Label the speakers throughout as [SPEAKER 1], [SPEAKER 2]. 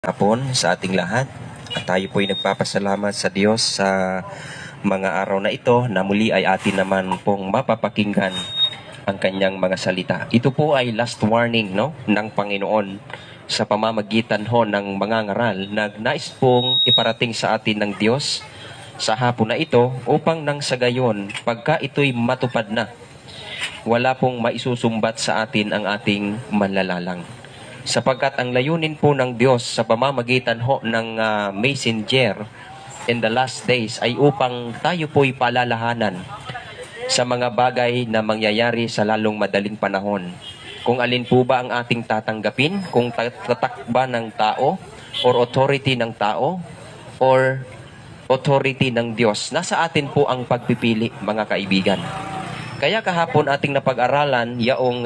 [SPEAKER 1] Hapon sa ating lahat at tayo po'y nagpapasalamat sa Diyos sa mga araw na ito na muli ay atin naman pong mapapakinggan ang kanyang mga salita. Ito po ay last warning ng Panginoon sa pamamagitan ng mga ngaral na nais pong iparating sa atin ng Diyos sa hapon na ito upang nang sa gayon pagka ito'y matupad na, wala pong maisusumbat sa atin ang ating manlalalang. Sapagkat ang layunin po ng Diyos sa pamamagitan ng messenger in the last days ay upang tayo po'y palalahanan sa mga bagay na mangyayari sa lalong madaling panahon. Kung alin po ba ang ating tatanggapin, kung tatak ba ng tao or authority ng tao or authority ng Diyos. Nasa atin po ang pagpipili, mga kaibigan. Kaya kahapon ating napag-aralan yaong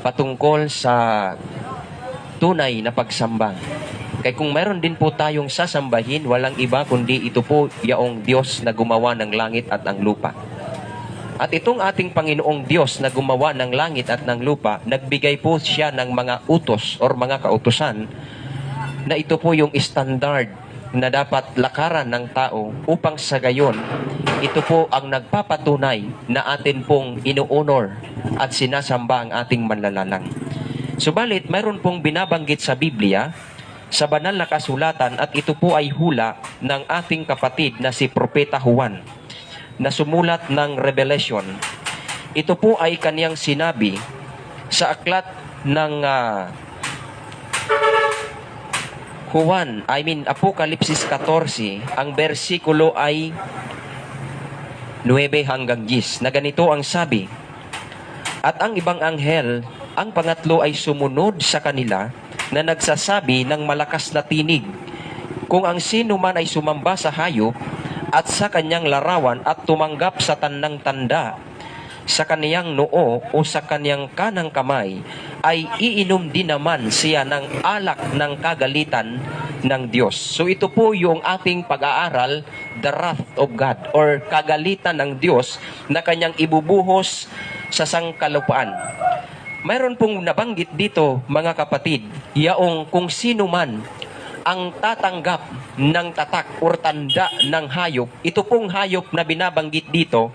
[SPEAKER 1] patungkol sa tunay na pagsamba. Kaya kung meron din po tayong sasambahin, walang iba kundi ito po yaong Diyos na gumawa ng langit at ang lupa. At itong ating Panginoong Diyos na gumawa ng langit at ng lupa, nagbigay po siya ng mga utos or mga kautusan na ito po yung standard na dapat lakaran ng tao upang sa gayon, ito po ang nagpapatunay na atin pong inuunor at sinasamba ang ating manlalalang. Subalit, mayroon pong binabanggit sa Biblia, sa banal na kasulatan, at ito po ay hula ng ating kapatid na si Propeta Juan, na sumulat ng Revelation. Ito po ay kaniyang sinabi sa aklat ng Apokalipsis 14, ang bersikulo ay 9 hanggang 10, na ganito ang sabi, "At ang ibang anghel, ang pangatlo ay sumunod sa kanila na nagsasabi ng malakas na tinig, kung ang sino man ay sumamba sa hayop at sa kanyang larawan at tumanggap sa tandang tanda sa kaniyang noo o sa kaniyang kanang kamay, ay iinom din naman siya ng alak ng kagalitan ng Diyos." So ito po yung ating pag-aaral, the wrath of God or kagalitan ng Diyos na kanyang ibubuhos sa sangkalupaan. Mayroon pong nabanggit dito, mga kapatid, yaong kung sino man ang tatanggap ng tatak or tanda ng hayop, ito pong hayop na binabanggit dito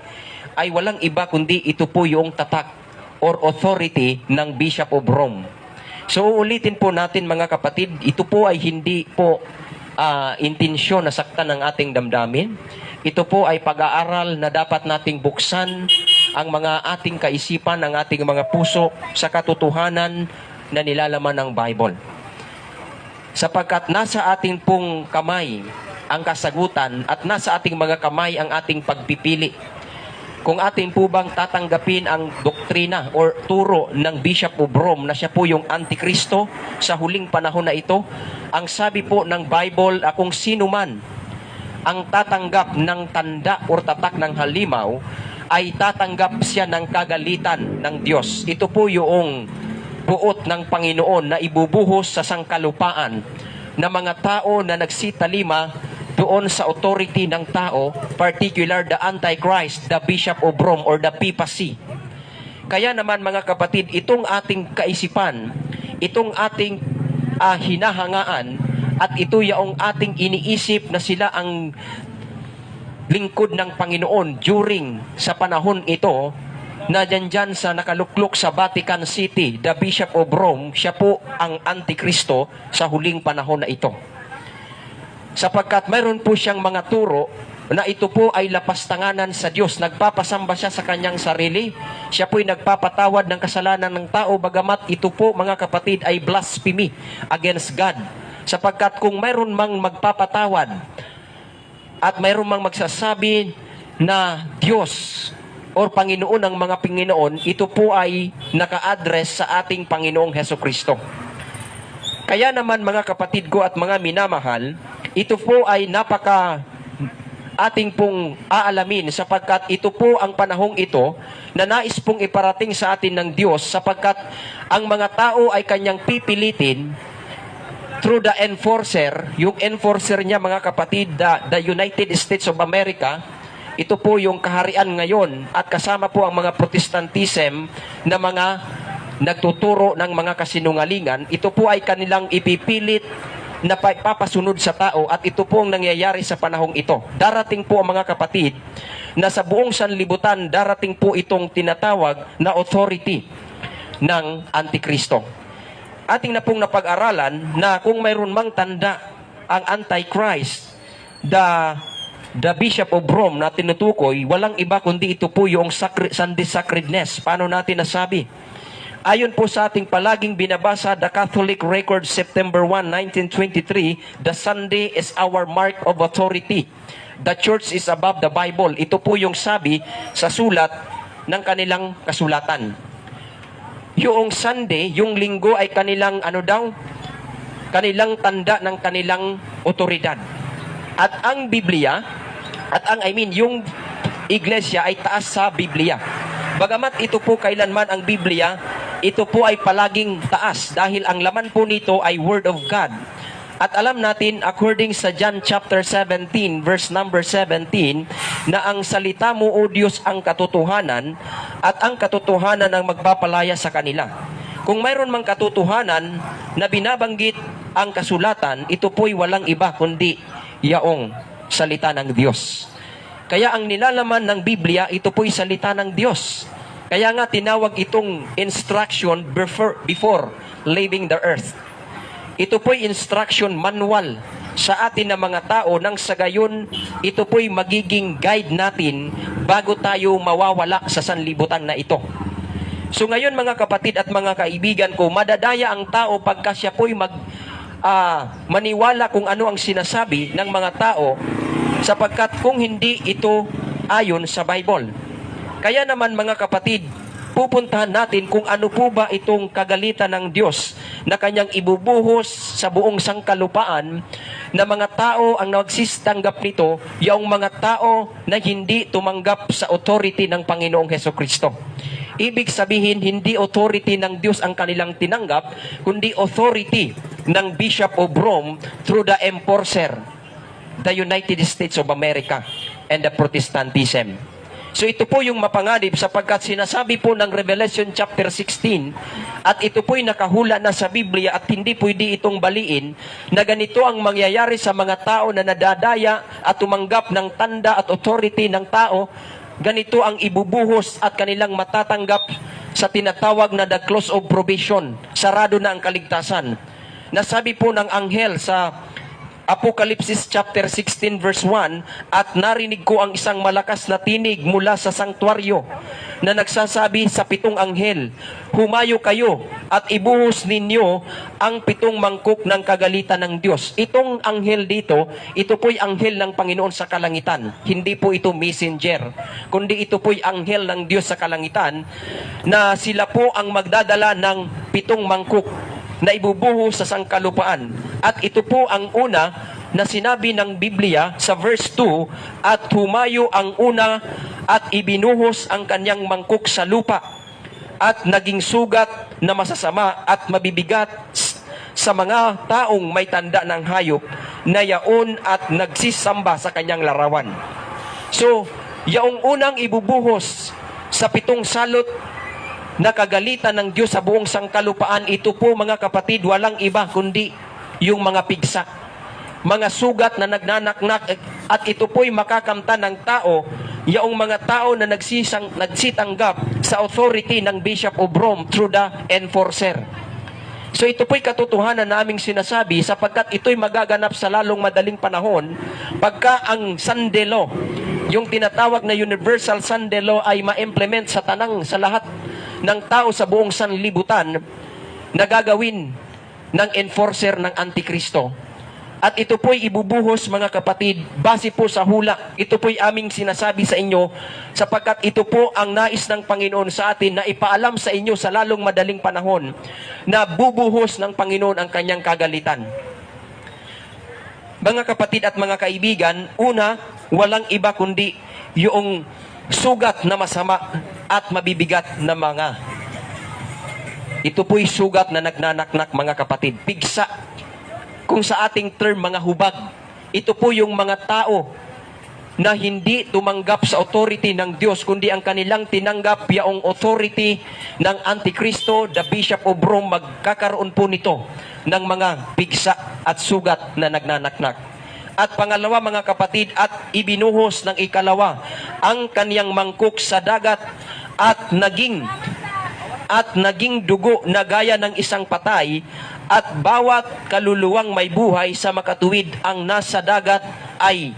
[SPEAKER 1] ay walang iba kundi ito po yung tatak or authority ng Bishop of Rome. So uulitin po natin, mga kapatid, ito po ay hindi po intensyon na saktan ng ating damdamin. Ito po ay pag-aaral na dapat nating buksan ang mga ating kaisipan, ang ating mga puso sa katotohanan na nilalaman ng Bible. Sapagkat nasa ating pong kamay ang kasagutan at nasa ating mga kamay ang ating pagpipili. Kung atin po bang tatanggapin ang doktrina or turo ng Bishop of Rome na siya po yung Antikristo sa huling panahon na ito, ang sabi po ng Bible, kung sino man ang tatanggap ng tanda or tatak ng halimaw, ay tatanggap siya ng kagalitan ng Diyos. Ito po yung buot ng Panginoon na ibubuhos sa sangkalupaan na mga tao na nagsitalima doon sa authority ng tao, particular the Antichrist, the Bishop of Rome or the Papacy. Kaya naman, mga kapatid, itong ating kaisipan, itong ating hinahangaan, at ito yung ating iniisip na sila ang lingkod ng Panginoon during sa panahon ito, na dyan sa nakaluklok sa Vatican City, the Bishop of Rome, siya po ang Antikristo sa huling panahon na ito. Sapagkat mayroon po siyang mga turo na ito po ay lapastanganan sa Diyos. Nagpapasamba siya sa kanyang sarili. Siya po'y nagpapatawad ng kasalanan ng tao, bagamat ito po, mga kapatid, ay blasphemy against God. Sapagkat kung mayroon mang magpapatawad at mayroon mang magsasabi na Diyos or Panginoon ng mga Panginoon, ito po ay naka-address sa ating Panginoong Hesukristo. Kaya naman, mga kapatid ko at mga minamahal, ito po ay napaka ating pong aalamin, sapagkat ito po ang panahong ito na nais pong iparating sa atin ng Diyos, sapagkat ang mga tao ay kanyang pipilitin through the enforcer. Yung enforcer niya, mga kapatid, the United States of America. Ito po yung kaharian ngayon, at kasama po ang mga Protestantism na mga nagtuturo ng mga kasinungalingan, ito po ay kanilang ipipilit na papasunod sa tao at ito po ang nangyayari sa panahong ito. Darating po ang mga kapatid na sa buong sanlibutan, darating po itong tinatawag na authority ng Antikristo. Ating na pong napag-aralan na kung mayroon mang tanda ang Antichrist, the Bishop of Rome na tinutukoy, walang iba kundi ito po yung Sunday sacredness. Paano natin nasabi? Ayon po sa ating palaging binabasa, the Catholic Record, September 1, 1923, the Sunday is our mark of authority. The Church is above the Bible. Ito po yung sabi sa sulat ng kanilang kasulatan. Yung Sunday, yung linggo ay kanilang kanilang tanda ng kanilang otoridad. At ang Biblia, yung iglesia ay taas sa Biblia. Bagamat ito po kailanman ang Biblia, ito po ay palaging taas dahil ang laman po nito ay Word of God. At alam natin, according sa John chapter 17, verse number 17, na ang salita mo, O Diyos, ang katotohanan, at ang katotohanan ang magpapalaya sa kanila. Kung mayroon mang katotohanan na binabanggit ang kasulatan, ito po'y walang iba kundi yaong salita ng Diyos. Kaya ang nilalaman ng Biblia, ito po'y salita ng Diyos. Kaya nga tinawag itong instruction before leaving the earth. Ito po'y instruction manual sa atin na mga tao nang sa gayon, ito po'y magiging guide natin bago tayo mawawala sa sanlibutan na ito. So ngayon mga kapatid at mga kaibigan ko, madadaya ang tao pagka siya po'y maniwala kung ano ang sinasabi ng mga tao sapagkat kung hindi ito ayon sa Bible. Kaya naman mga kapatid, pupuntahan natin kung ano po ba itong kagalitan ng Diyos na kanyang ibubuhos sa buong sangkalupaan na mga tao ang nagsistanggap nito, yung mga tao na hindi tumanggap sa authority ng Panginoong Hesukristo. Ibig sabihin, hindi authority ng Diyos ang kanilang tinanggap, kundi authority ng Bishop of Rome through the enforcer, the United States of America and the Protestantism. So ito po yung mapanganib sapagkat sinasabi po ng Revelation chapter 16 at ito po'y nakahula na sa Biblia at hindi pwede itong baliin na ganito ang mangyayari sa mga tao na nadadaya at tumanggap ng tanda at authority ng tao. Ganito ang ibubuhos at kanilang matatanggap sa tinatawag na the close of probation. Sarado na ang kaligtasan. Nasabi po ng anghel sa Apocalypse chapter 16 verse 1, at narinig ko ang isang malakas na tinig mula sa sanktuaryo na nagsasabi sa 7 anghel, humayo kayo at ibuhos ninyo ang 7 mangkok ng kagalitan ng Diyos. Itong anghel dito, ito po'y anghel ng Panginoon sa kalangitan. Hindi po ito messenger, kundi ito po'y anghel ng Diyos sa kalangitan na sila po ang magdadala ng 7 mangkok na ibubuhos sa sangkalupaan. At ito po ang una na sinabi ng Biblia sa verse 2, at humayo ang una at ibinuhos ang kanyang mangkok sa lupa at naging sugat na masasama at mabibigat sa mga taong may tanda ng hayop na yaon at nagsisamba sa kanyang larawan. So, yaong unang ibubuhos sa 7 salot na kagalitan ng Diyos sa buong sangkalupaan, ito po mga kapatid, walang iba kundi yung mga pigsa, mga sugat na nagnanaknak, at ito po'y makakamtan ng tao, yung mga tao na nagsitanggap sa authority ng Bishop of Rome through the enforcer. So ito po'y katotohanan na aming sinasabi sapagkat ito'y magaganap sa lalong madaling panahon pagka ang Sunday law, yung tinatawag na Universal Sunday Law ay ma-implement sa lahat ng tao sa buong sanlibutan na gagawin ng enforcer ng Antikristo. At ito po'y ibubuhos mga kapatid base po sa hula. Ito po'y aming sinasabi sa inyo sapagkat ito po ang nais ng Panginoon sa atin na ipaalam sa inyo sa lalong madaling panahon na bubuhos ng Panginoon ang kanyang kagalitan. Mga kapatid at mga kaibigan, una, walang iba kundi yung sugat na masama at mabibigat na mga. Ito po'y sugat na nagnanaknak mga kapatid. Pigsa. Kung sa ating term mga hubag. Ito po yung mga tao na hindi tumanggap sa authority ng Diyos, kundi ang kanilang tinanggap yaong authority ng Antikristo, the Bishop of Rome, magkakaroon po nito ng mga bigsa at sugat na nagnanaknak. At pangalawa, mga kapatid, at ibinuhos ng ikalawa ang kaniyang mangkok sa dagat at naging dugo na gaya ng isang patay, at bawat kaluluwang may buhay sa makatuwid ang nasa dagat ay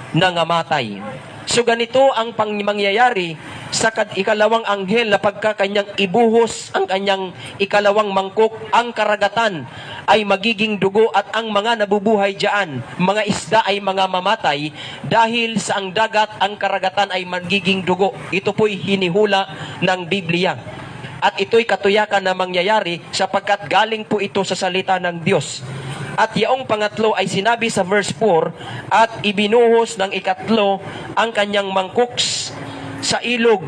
[SPEAKER 1] nangamatay. So ganito ang mangyayari sa ikalawang anghel na pagka kanyang ibuhos ang kanyang ikalawang mangkok, ang karagatan ay magiging dugo at ang mga nabubuhay diyan, mga isda ay mga mamatay dahil sa ang dagat, ang karagatan ay magiging dugo. Ito po'y hinihula ng Biblia. At ito'y katuyakan na mangyayari sapagkat galing po ito sa salita ng Diyos. At yaong pangatlo ay sinabi sa verse 4, at ibinuhos ng ikatlo ang kanyang mangkok sa ilog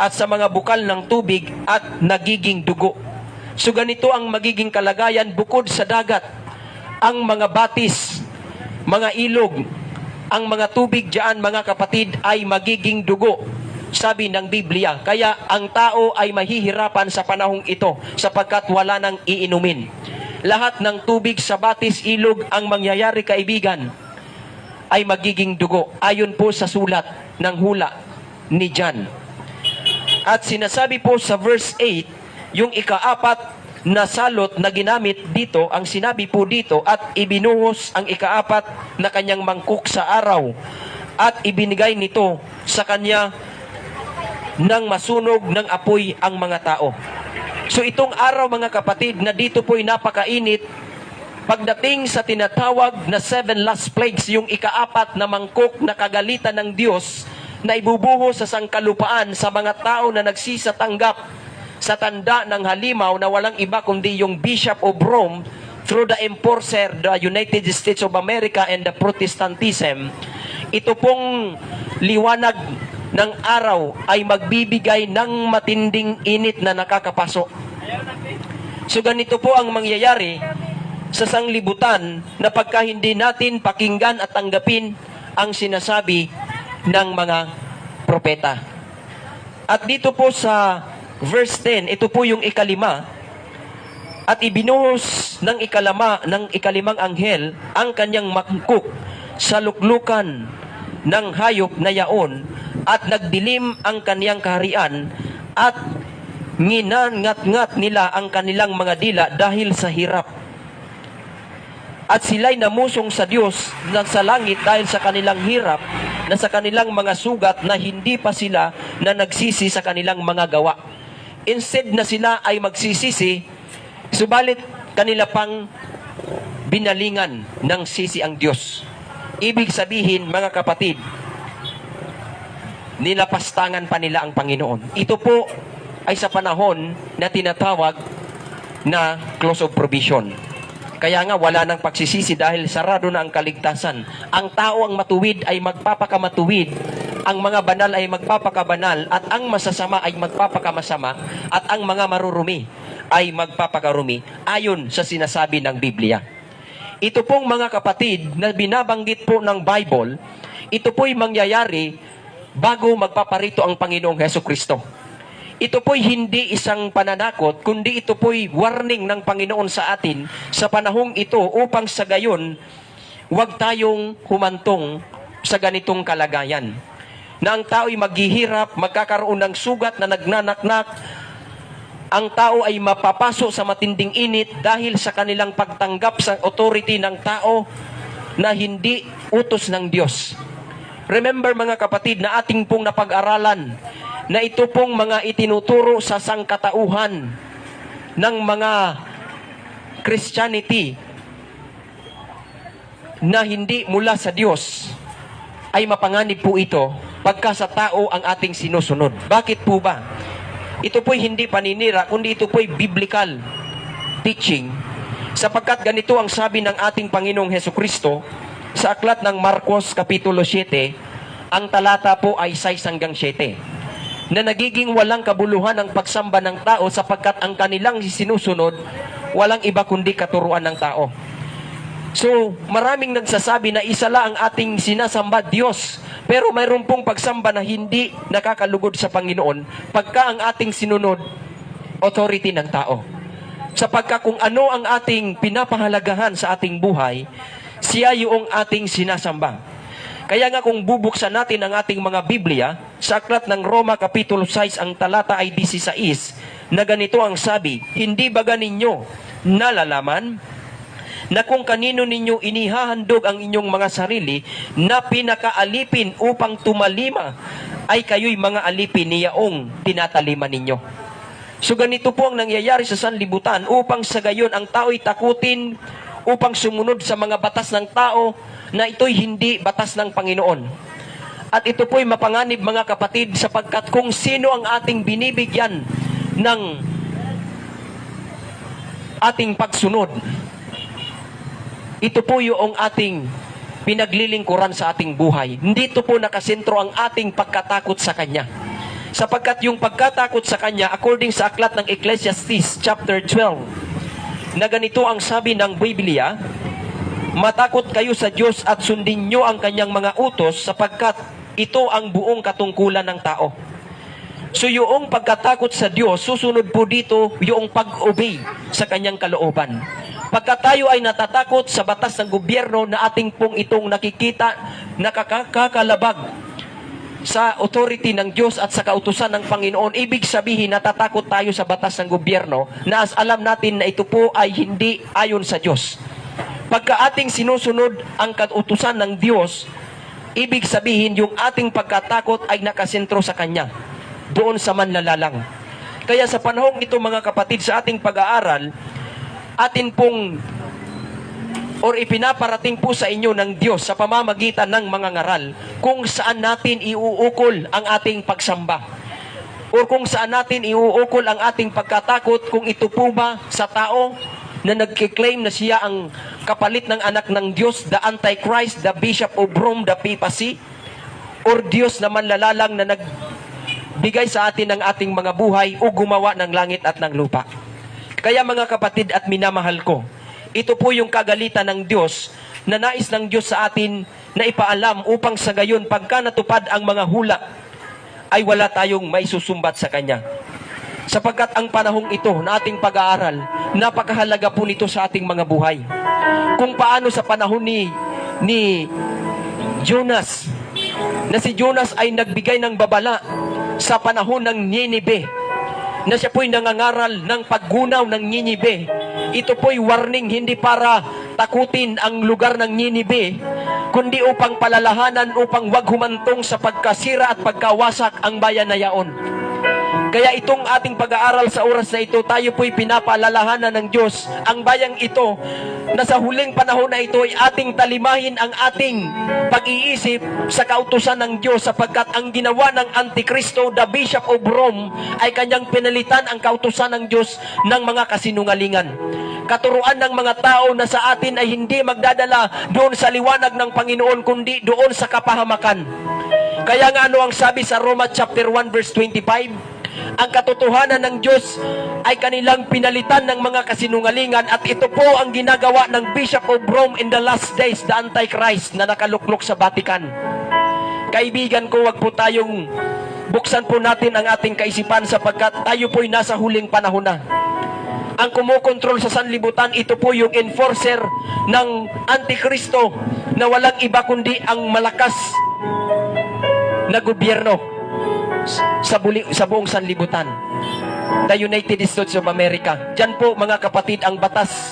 [SPEAKER 1] at sa mga bukal ng tubig at nagiging dugo. So ganito ang magiging kalagayan bukod sa dagat. Ang mga batis, mga ilog, ang mga tubig diyan, mga kapatid, ay magiging dugo. Sabi ng Biblia, kaya ang tao ay mahihirapan sa panahong ito sapagkat wala nang iinumin. Lahat ng tubig sa batis, ilog, ang mangyayari, kaibigan, ay magiging dugo ayon po sa sulat ng hula ni John. At sinasabi po sa verse 8, yung ikaapat na salot na ginamit dito, ang sinabi po dito, at ibinuhos ang ikaapat na kanyang mangkok sa araw at ibinigay nito sa kanya ng masunog ng apoy ang mga tao. So itong araw, mga kapatid, na dito po'y napakainit, pagdating sa tinatawag na 7 last plagues, yung ikaapat na mangkok na kagalitan ng Diyos na ibubuhos sa sangkalupaan sa mga tao na nagsisatanggap sa tanda ng halimaw na walang iba kundi yung Bishop of Rome through the enforcer, the United States of America and the Protestantism, ito pong liwanag ng araw ay magbibigay ng matinding init na nakakapaso. So ganito po ang mangyayari sa sanglibutan na pagka hindi natin pakinggan at tanggapin ang sinasabi ng mga propeta. At dito po sa verse 10, ito po yung ikalima, at ibinuhos ng ikalimang anghel ang kanyang mangkok sa luklukan ng hayop na yaon, at nagdilim ang kaniyang kaharian, at nginangat-ngat nila ang kanilang mga dila dahil sa hirap. At sila'y namusong sa Diyos na sa langit dahil sa kanilang hirap, na sa kanilang mga sugat na hindi pa sila na nagsisi sa kanilang mga gawa. Instead na sila ay magsisisi, subalit kanila pang binalingan ng sisi ang Diyos. Ibig sabihin, mga kapatid, nilapastangan pa nila ang Panginoon. Ito po ay sa panahon na tinatawag na close of provision. Kaya nga wala nang pagsisisi dahil sarado na ang kaligtasan. Ang tao ang matuwid ay magpapakamatuwid, ang mga banal ay magpapakabanal, at ang masasama ay magpapakamasama, at ang mga marurumi ay magpapakarumi ayon sa sinasabi ng Biblia. Ito pong, mga kapatid, na binabanggit po ng Bible, ito po'y mangyayari bago magpaparito ang Panginoong Hesukristo. Ito po'y hindi isang pananakot, kundi ito po'y warning ng Panginoon sa atin sa panahong ito upang sa gayon, huwag tayong humantong sa ganitong kalagayan. Na ang tao'y maghihirap, magkakaroon ng sugat na nagnanaknak, ang tao ay mapapaso sa matinding init dahil sa kanilang pagtanggap sa authority ng tao na hindi utos ng Diyos. Remember, mga kapatid, na ating pong napag-aralan na ito pong mga itinuturo sa sangkatauhan ng mga Christianity na hindi mula sa Diyos, ay mapanganib po ito pagka sa tao ang ating sinusunod. Bakit po ba? Ito po'y hindi paninira, kundi ito po'y biblical teaching, sapagkat ganito ang sabi ng ating Panginoong Hesukristo sa aklat ng Marcos Kapitulo 7, ang talata po ay 6 hanggang 7, na nagiging walang kabuluhan ang pagsamba ng tao sapagkat ang kanilang sinusunod walang iba kundi katuruan ng tao. So, maraming nagsasabi na isa lang ang ating sinasamba, Diyos, Pero mayroon pong pagsamba na hindi nakakalugod sa Panginoon pagka ang ating sinunod authority ng tao. Sapagka kung ano ang ating pinapahalagahan sa ating buhay, siya yung ating sinasamba. Kaya nga kung bubuksan natin ang ating mga Biblia, sa aklat ng Roma Kapitulo 6, ang talata ay 16, na ganito ang sabi, hindi ba ninyo nalalaman na kung kanino ninyo inihahandog ang inyong mga sarili na pinakaalipin upang tumalima, ay kayo'y mga alipin niyaong tinatalima ninyo. So ganito po ang nangyayari sa sanlibutan upang sa gayon ang tao'y takutin upang sumunod sa mga batas ng tao na ito'y hindi batas ng Panginoon. At ito po'y mapanganib mga kapatid sapagkat kung sino ang ating binibigyan ng ating pagsunod, ito po yung ating pinaglilingkuran sa ating buhay. Dito po nakasentro ang ating pagkatakot sa Kanya. Sapagkat yung pagkatakot sa Kanya, according sa aklat ng Ecclesiastes chapter 12, na ganito ang sabi ng Biblia, matakot kayo sa Diyos at sundin nyo ang Kanyang mga utos sapagkat ito ang buong katungkulan ng tao. So yung pagkatakot sa Diyos, susunod po dito yung pag-obey sa Kanyang kalooban. Pagka tayo ay natatakot sa batas ng gobyerno na ating pong itong nakikita, nakakakalabag sa authority ng Diyos at sa kautusan ng Panginoon, ibig sabihin natatakot tayo sa batas ng gobyerno na alam natin na ito po ay hindi ayon sa Diyos. Pagka ating sinusunod ang kautusan ng Diyos, ibig sabihin yung ating pagkatakot ay nakasentro sa Kanya, doon sa manlalalang. Kaya sa panahong ito mga kapatid, sa ating pag-aaral, atin pong ipinaparating po sa inyo ng Diyos sa pamamagitan ng mga ngaral kung saan natin iuukol ang ating pagsamba o kung saan natin iuukol ang ating pagkatakot, kung ito po ba sa tao na nagkiklaim na siya ang kapalit ng anak ng Diyos, the Antichrist, the Bishop of Rome, the Papacy, or Diyos na manlalalang na nagbigay sa atin ng ating mga buhay o gumawa ng langit at ng lupa. Kaya mga kapatid at minamahal ko, ito po yung kagalitan ng Diyos na nais ng Diyos sa atin na ipaalam upang sa gayon pagka natupad ang mga hula ay wala tayong maisusumbat sa Kanya. Sapagkat ang panahong ito na ating pag-aaral, napakahalaga po nito sa ating mga buhay. Kung paano sa panahon ni Jonas, na si Jonas ay nagbigay ng babala sa panahon ng Ninive, na siya po'y nangangaral ng paggunaw ng Ninive. Ito po'y warning hindi para takutin ang lugar ng Ninive, kundi upang palalahanan upang wag humantong sa pagkasira at pagkawasak ang bayan na yaon. Kaya itong ating pag-aaral sa oras na ito, tayo po'y pinapaalalahanan ng Diyos ang bayang ito na sa huling panahon na ito ay ating talimahin ang ating pag-iisip sa kautusan ng Diyos, sapagkat ang ginawa ng Antikristo, the Bishop of Rome, ay kanyang pinalitan ang kautusan ng Diyos ng mga kasinungalingan. Katuruan ng mga tao na sa atin ay hindi magdadala doon sa liwanag ng Panginoon, kundi doon sa kapahamakan. Kaya nga ano ang sabi sa Roma chapter 1 verse 25? Ang katotohanan ng Diyos ay kanilang pinalitan ng mga kasinungalingan, at ito po ang ginagawa ng Bishop of Rome in the last days, the Antichrist na nakaluklok sa Vatican. Kaibigan ko, wag po tayong buksan po natin ang ating kaisipan sapagkat tayo po'y nasa huling panahon na. Ang kumukontrol sa sanlibutan, ito po yung enforcer ng Antikristo na walang iba kundi ang malakas na gobyerno sa buong sanlibutan, the United States of America. Diyan po mga kapatid ang batas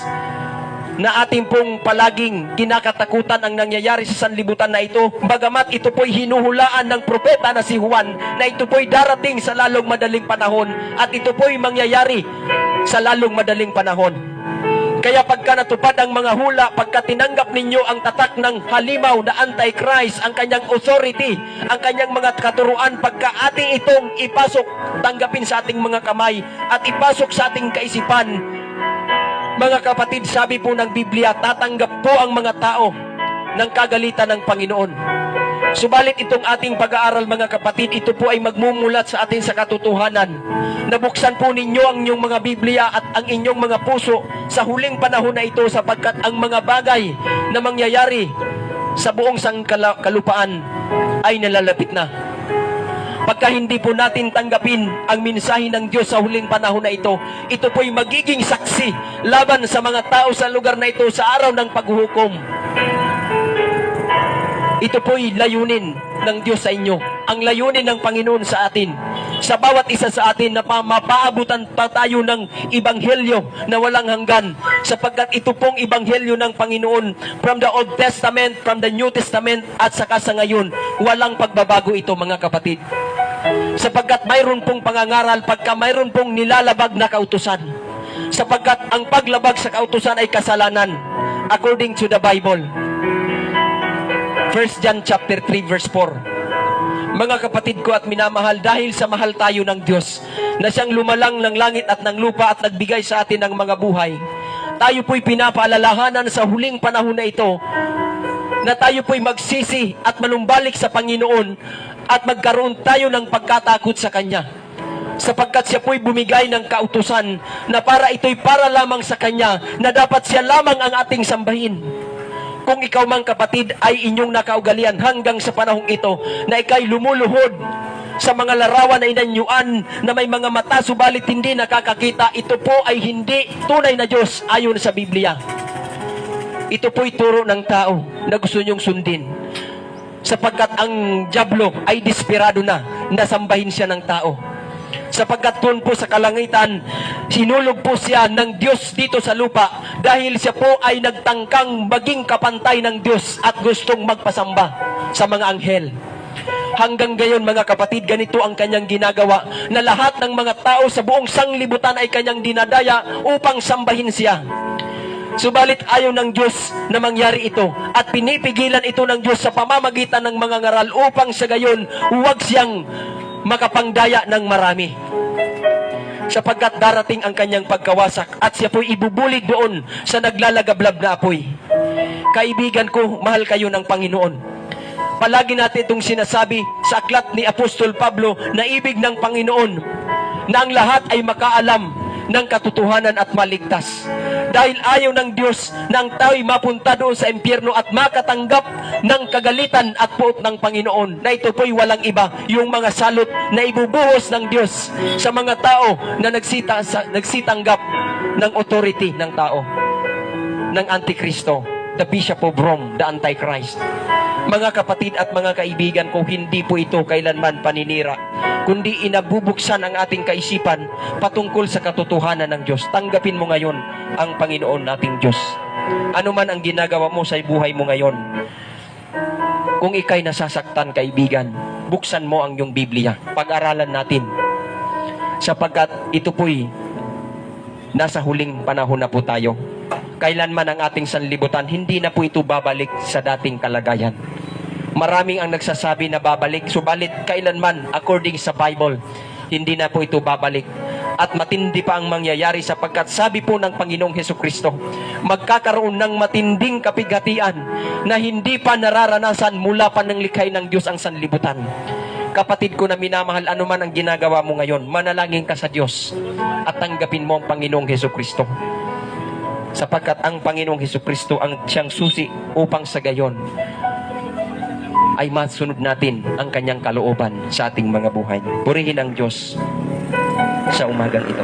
[SPEAKER 1] na ating pong palaging kinakatakutan ang nangyayari sa sanlibutan na ito, bagamat ito po'y hinuhulaan ng propeta na si Juan na ito po'y darating sa lalong madaling panahon at ito po'y mangyayari sa lalong madaling panahon. Kaya pagka natupad ang mga hula, pagka tinanggap ninyo ang tatak ng halimaw na Antichrist, ang kanyang authority, ang kanyang mga katuruan, pagka ating itong ipasok, tanggapin sa ating mga kamay at ipasok sa ating kaisipan, mga kapatid, sabi po ng Biblia, tatanggap po ang mga tao ng kagalitan ng Panginoon. Subalit itong ating pag-aaral mga kapatid, ito po ay magmumulat sa atin sa katotohanan. Nabuksan po ninyo ang inyong mga Biblia at ang inyong mga puso sa huling panahon na ito, sapagkat ang mga bagay na mangyayari sa buong sangkalupaan ay nalalapit na. Pagka hindi po natin tanggapin ang mensahe ng Diyos sa huling panahon na ito po'y magiging saksi laban sa mga tao sa lugar na ito sa araw ng paghuhukom. Ito po'y layunin ng Diyos sa inyo. Ang layunin ng Panginoon sa atin. Sa bawat isa sa atin na mapaabutan pa tayo ng ibanghelyo na walang hanggan. Sapagkat ito pong ibanghelyo ng Panginoon from the Old Testament, from the New Testament, at saka sa ngayon, walang pagbabago ito mga kapatid. Sapagkat mayroon pong pangangaral pagka mayroon pong nilalabag na kautusan. Sapagkat ang paglabag sa kautusan ay kasalanan according to the Bible. 1 John chapter 3 verse 4. Mga kapatid ko at minamahal, dahil sa mahal tayo ng Diyos na siyang lumalang ng langit at ng lupa at nagbigay sa atin ng mga buhay, tayo po'y pinapaalalahanan sa huling panahon na ito na tayo po'y magsisi at manumbalik sa Panginoon at magkaroon tayo ng pagkatakot sa Kanya. Sapagkat siya po'y bumigay ng kautusan na ito'y para lamang sa Kanya, na dapat siya lamang ang ating sambahin. Kung ikaw mang kapatid ay inyong nakaugalian hanggang sa panahong ito na ikay lumuluhod sa mga larawan na inanyuan na may mga mata subalit hindi nakakakita, ito po ay hindi tunay na Diyos ayon sa Biblia. Ito po'y turo ng tao na gusto niyong sundin. Sapagkat ang dyablo ay desperado na sambahin siya ng tao. Sapagkat doon po sa kalangitan, sinulog po siya ng Diyos dito sa lupa dahil siya po ay nagtangkang maging kapantay ng Diyos at gustong magpasamba sa mga anghel. Hanggang gayon mga kapatid, ganito ang kanyang ginagawa na lahat ng mga tao sa buong sanglibutan ay kanyang dinadaya upang sambahin siya. Subalit ayaw ng Diyos na mangyari ito at pinipigilan ito ng Diyos sa pamamagitan ng mga ngaral upang sa gayon huwag siyang makapangdaya ng marami. Sapagkat darating ang kanyang pagkawasak at siya po'y ibubulid doon sa naglalagablab na apoy. Kaibigan ko, mahal kayo ng Panginoon. Palagi natin itong sinasabi sa aklat ni Apostol Pablo na ibig ng Panginoon na ang lahat ay makaalam ng katotohanan at maligtas. Dahil ayaw ng Diyos na ang tao'y mapunta doon sa impyerno at makatanggap ng kagalitan at puot ng Panginoon, na ito po'y walang iba, yung mga salot na ibubuhos ng Diyos sa mga tao na nagsitanggap ng authority ng tao, ng Antikristo, the Bishop of Rome, the Antichrist. Mga kapatid at mga kaibigan ko, hindi po ito kailanman paninira, kundi inabubuksan ang ating kaisipan patungkol sa katotohanan ng Diyos. Tanggapin mo ngayon ang Panginoon nating Diyos. Ano man ang ginagawa mo sa buhay mo ngayon, kung ikay nasasaktan, kaibigan, buksan mo ang iyong Biblia. Pag-aralan natin. Sapagkat ito po'y nasa huling panahon na po tayo. Kailanman ang ating sanlibutan, hindi na po ito babalik sa dating kalagayan. Maraming ang nagsasabi na babalik, subalit kailanman, according sa Bible, hindi na po ito babalik. At matindi pa ang mangyayari sapagkat sabi po ng Panginoong Hesukristo, magkakaroon ng matinding kapighatian na hindi pa nararanasan mula pa ng likhay ng Diyos ang sanlibutan. Kapatid ko na minamahal, anuman ang ginagawa mo ngayon, manalangin ka sa Diyos at tanggapin mo ang Panginoong Hesukristo. Sapagkat ang Panginoong Hesukristo ang siyang susi upang sa gayon ay masunod natin ang kanyang kalooban sa ating mga buhay. Purihin ang Diyos sa umagang ito.